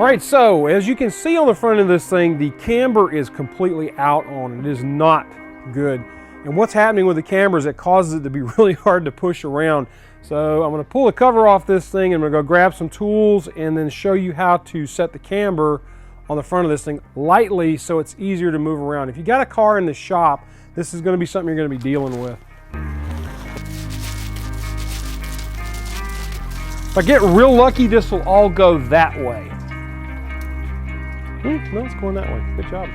All right, so as you can see on the front of this thing, the camber is completely out on it. It is not good. And what's happening with the camber is it causes it to be really hard to push around. So I'm going to pull the cover off this thing and I'm going to go grab some tools and then show you how to set the camber on the front of this thing lightly so it's easier to move around. If you got a car in the shop, this is going to be something you're going to be dealing with. If I get real lucky, this will all go that way. No, it's going that way. Good job.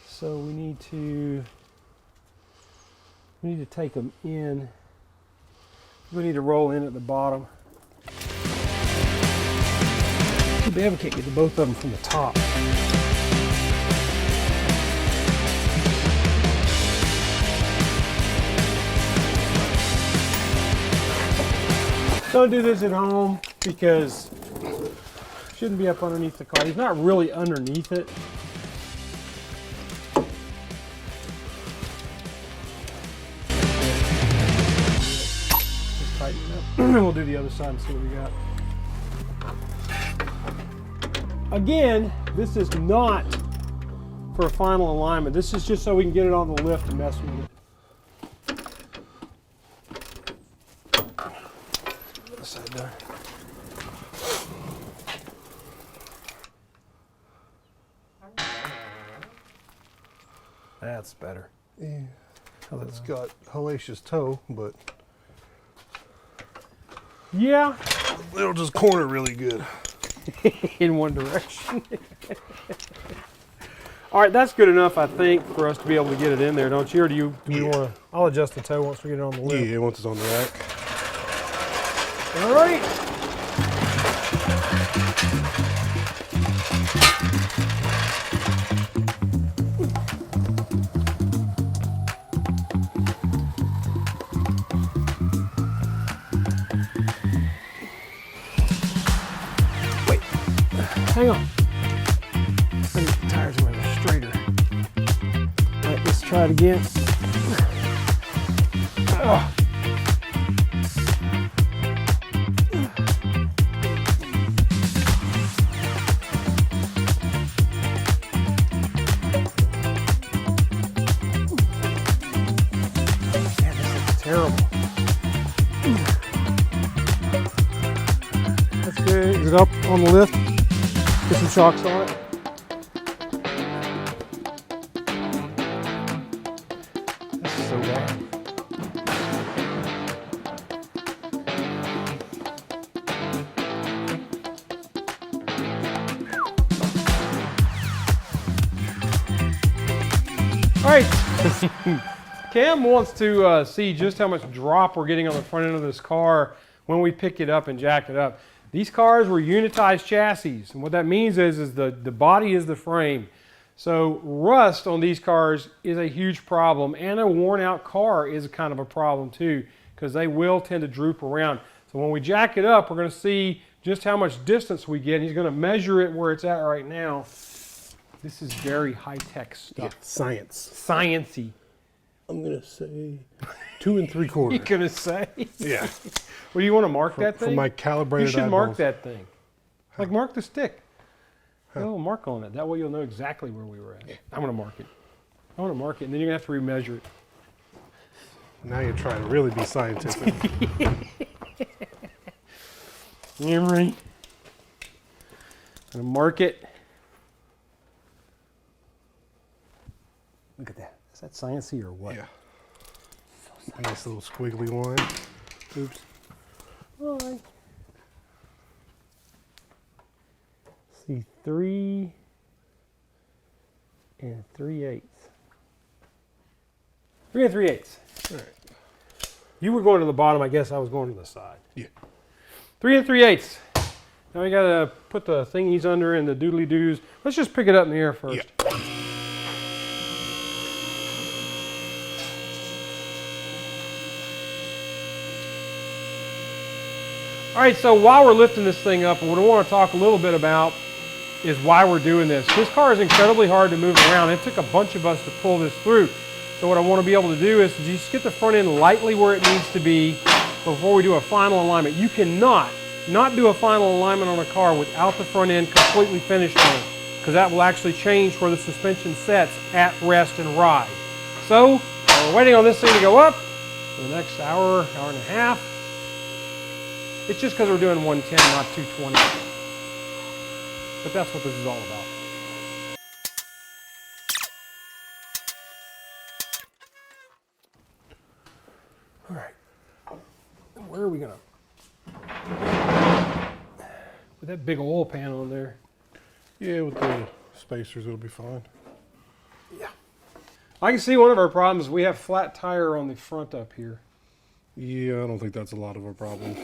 So we need to take them in. We need to roll in at the bottom. Too bad we can't get to both of them from the top. Don't do this at home because it shouldn't be up underneath the car. He's not really underneath it. Just tighten it up. We'll do the other side and see what we got. Again, this is not for a final alignment. This is just so we can get it on the lift and mess with it. This side done. That's better. Yeah, it's got hellacious toe, but yeah, it'll just corner really good. In one direction. All right, that's good enough, I think, for us to be able to get it in there, don't you? Or do you want to? I'll adjust the toe once we get it on the lift. Yeah, once it's on the rack. All right. Hang on. I need the tires a little straighter. All right, let's try it again. Oh. Man, this looks terrible. That's good. Is it up on the lift? Get some shocks on it. This is so bad. All right. Cam wants to see just how much drop we're getting on the front end of this car when we pick it up and jack it up. These cars were unitized chassis, and what that means is the body is the frame. So rust on these cars is a huge problem, and a worn out car is a kind of a problem too, because they will tend to droop around. So when we jack it up, we're going to see just how much distance we get. He's going to measure it where it's at right now. This is very high-tech stuff. Yeah, science. Sciencey. I'm going to say 2 3/4. You're going to say? Yeah. Well, do you want to mark that thing? For my calibrated You should mark eyeballs. that thing. Like mark the stick. Put a little mark on it. That way you'll know exactly where we were at. Yeah. I'm going to mark it. I want to mark it, and then you're going to have to remeasure it. Now you're trying to really be scientific. You right? I'm going to mark it. Look at that. Is that sciencey or what? Yeah. So nice little squiggly line. Oops. All right. See, 3 3/8. 3 3/8. All right. You were going to the bottom, I guess I was going to the side. Yeah. 3 3/8. Now we gotta put the thingies under and the doodly doos. Let's just pick it up in the air first. Yeah. All right, so while we're lifting this thing up, what I want to talk a little bit about is why we're doing this. This car is incredibly hard to move around. It took a bunch of us to pull this through. So what I want to be able to do is to just get the front end lightly where it needs to be before we do a final alignment. You cannot not do a final alignment on a car without the front end completely finished on it, because that will actually change where the suspension sets at rest and ride. So we're waiting on this thing to go up for the next hour, hour and a half. It's just because we're doing 110, not 220. But that's what this is all about. All right, where are we gonna put that big oil pan on there? Yeah, with the spacers, it'll be fine. Yeah. I can see one of our problems. We have flat tire on the front up here. Yeah, I don't think that's a lot of a problem.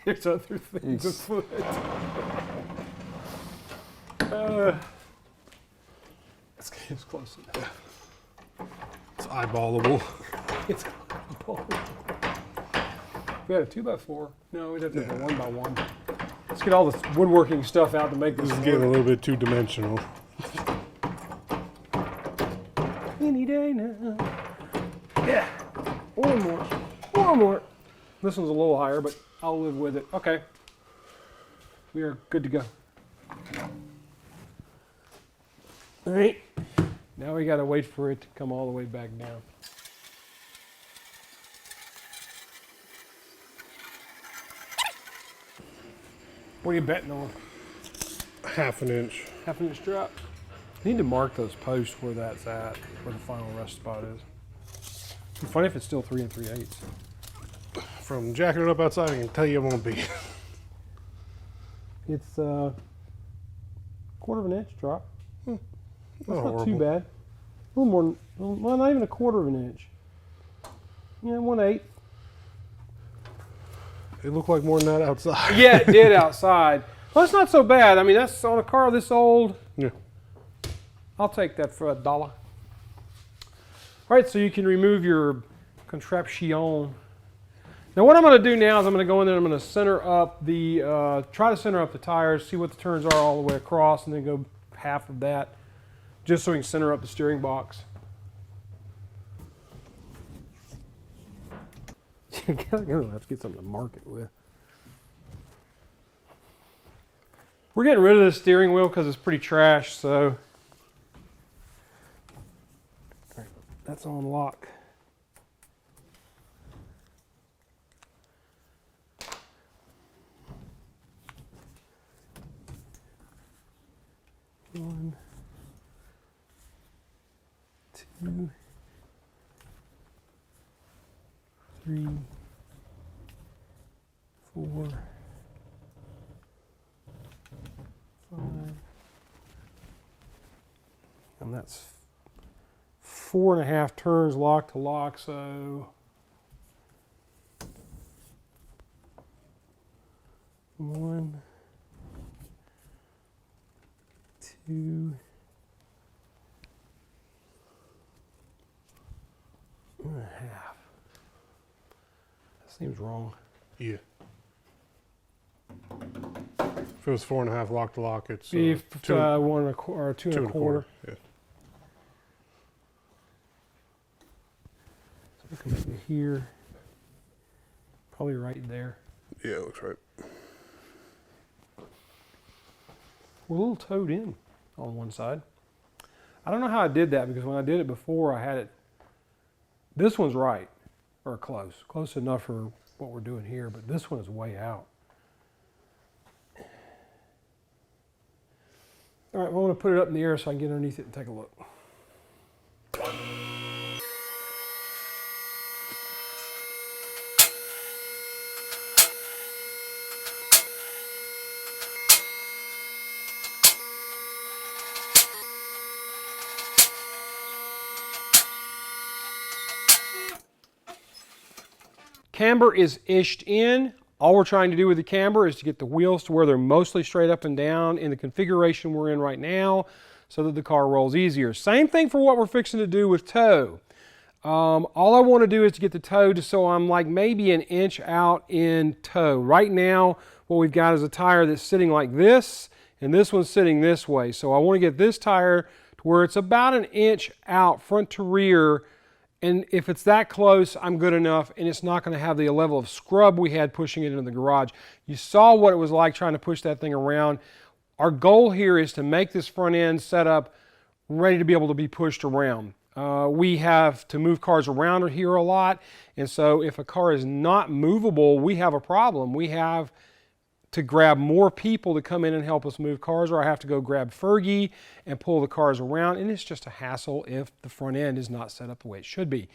There's other things afoot. Let's get as close as that. It's eyeballable. It's eyeballable. We had a 2x4. No, we'd have to have a 1x1. Let's get all the woodworking stuff out to make this This is getting a little bit too dimensional. Any day now. Yeah. One more. One more. This one's a little higher, but I'll live with it. Okay. We are good to go. All right. Now we got to wait for it to come all the way back down. What are you betting on? Half an inch. Half an inch drop. I need to mark those posts where that's at, where the final rest spot is. It'd be funny if it's still 3 3/8. From jacking it up outside, I can tell you it won't be. It's a 1/4 inch drop. That's not horrible. too bad. A little more, well, not even a 1/4 inch. Yeah, 1/8. It looked like more than that outside. Yeah, it did outside. Well, that's not so bad. I mean, that's on a car this old. Yeah. I'll take that for $1. All right, so you can remove your contraption. Now what I'm going to do now is I'm going to go in there and I'm going to center up the, try to center up the tires, see what the turns are all the way across, and then go half of that, just so we can center up the steering box. I'm going to have to get something to mark it with. We're getting rid of the steering wheel because it's pretty trash, so that's on lock. One, two, three, 4, 5, and that's 4.5 turns lock to lock, so 1, 2, 1.5. That seems wrong. Yeah. If it was 4.5 lock to lock, it's If 2 1 1/4 or 2 1/4. Yeah. So we can make it here, probably right there. Yeah, it looks right. We're a little towed in on one side. I don't know how I did that, because when I did it before, I had it. This one's right, or close enough for what we're doing here, but this one is way out. All right, well, I'm going to put it up in the air so I can get underneath it and take a look. Camber is ished in. All we're trying to do with the camber is to get the wheels to where they're mostly straight up and down in the configuration we're in right now, so that the car rolls easier. Same thing for what we're fixing to do with toe. All I want to do is to get the toe to so I'm like maybe 1 inch out in toe. Right now, what we've got is a tire that's sitting like this, and this one's sitting this way. So I want to get this tire to where it's about an inch out front to rear, and if it's that close, I'm good enough, and it's not going to have the level of scrub we had pushing it into the garage. You saw what it was like trying to push that thing around. Our goal here is to make this front end set up ready to be able to be pushed around. We have to move cars around here a lot, and so if a car is not movable, we have a problem. We have to grab more people to come in and help us move cars, or I have to go grab Fergie and pull the cars around, and it's just a hassle if the front end is not set up the way it should be.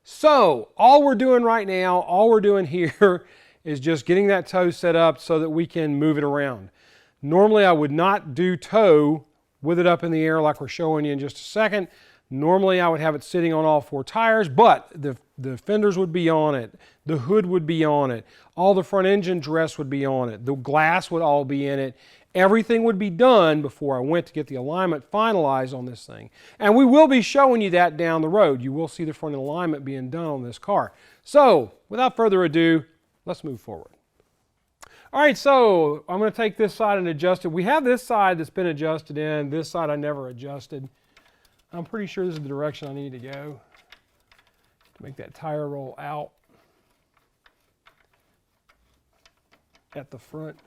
So all we're doing right now, all we're doing here is just getting that tow set up so that we can move it around. Normally I would not do tow with it up in the air like we're showing you in just a second. Normally I would have it sitting on all 4 tires, but the fenders would be on it, the hood would be on it, all the front engine dress would be on it, the glass would all be in it. Everything would be done before I went to get the alignment finalized on this thing. And we will be showing you that down the road. You will see the front end alignment being done on this car. So without further ado, let's move forward. All right, so I'm going to take this side and adjust it. We have this side that's been adjusted in. This side I never adjusted. I'm pretty sure this is the direction I need to go to make that tire roll out at the front.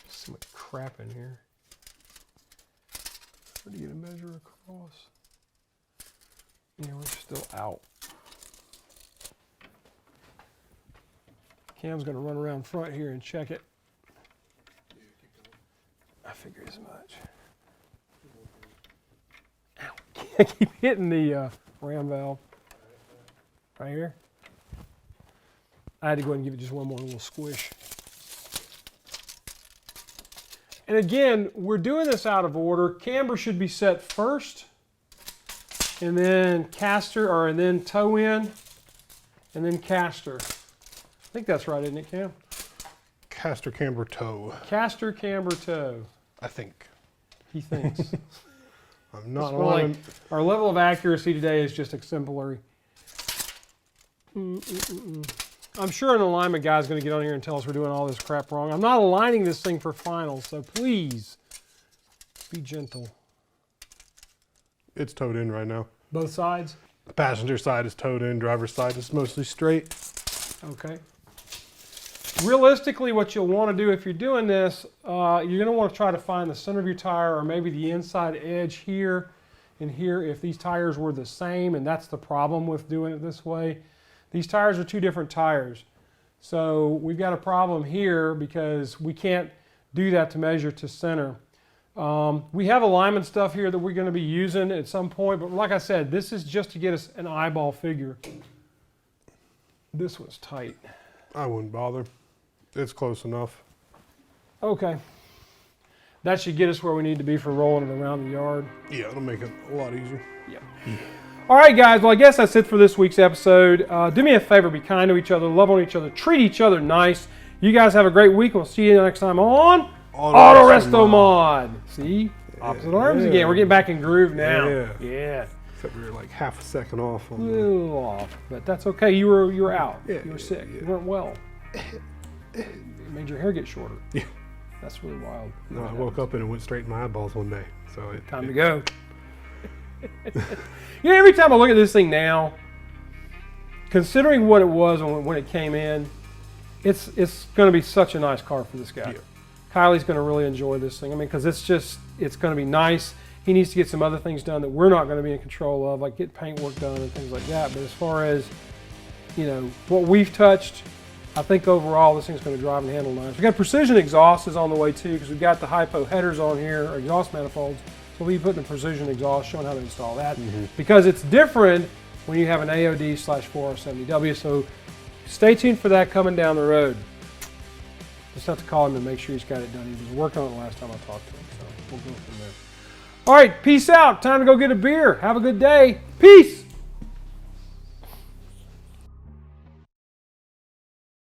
So much crap in here. Where do you get a measure across? Yeah, we're still out. Cam's going to run around front here and check it. I figured as much. Ow. I keep hitting the ram valve. Right here. I had to go ahead and give it just one more little squish. And again, we're doing this out of order. Camber should be set first, and then caster, and then toe in, and then caster. I think that's right, isn't it, Cam? Caster, camber, toe. Caster, camber, toe. I think. He thinks. I'm not like, lying. our level of accuracy today is just exemplary. I'm sure an alignment guy's going to get on here and tell us we're doing all this crap wrong. I'm not aligning this thing for finals, so please be gentle. It's towed in right now. Both sides? The passenger side is towed in, driver's side is mostly straight. Okay. Realistically, what you'll want to do if you're doing this, you're going to want to try to find the center of your tire or maybe the inside edge here and here if these tires were the same, and that's the problem with doing it this way. These tires are 2 different tires. So we've got a problem here because we can't do that to measure to center. We have alignment stuff here that we're going to be using at some point, but like I said, this is just to get us an eyeball figure. This was tight. I wouldn't bother. It's close enough. Okay. That should get us where we need to be for rolling it around the yard. Yeah, it'll make it a lot easier. Yep. All right, guys. Well, I guess that's it for this week's episode. Do me a favor. Be kind to each other. Love on each other. Treat each other nice. You guys have a great week. We'll see you next time on Autorestomod. See? Opposite arms again. We're getting back in groove now. Yeah. Except we were like half a second off. A little off. But that's okay. You were out. You were sick. You weren't well. It made your hair get shorter. Yeah. That's really wild. No, I woke up and it went straight in my eyeballs one day. So time to go. You know, every time I look at this thing now, considering what it was when it came in, it's going to be such a nice car for this guy. Yeah. Kylie's going to really enjoy this thing. I mean, because it's going to be nice. He needs to get some other things done that we're not going to be in control of, like get paint work done and things like that. But as far as, you know, what we've touched, I think overall this thing's going to drive and handle nice. We got precision exhaust is on the way too, because we've got the hypo headers on here, or exhaust manifolds. So we'll be putting the precision exhaust, showing how to install that. Because it's different when you have an AOD/4R70W. So stay tuned for that coming down the road. Just have to call him and make sure he's got it done. He was working on it last time I talked to him, so we'll go from there. All right, peace out. Time to go get a beer. Have a good day. Peace.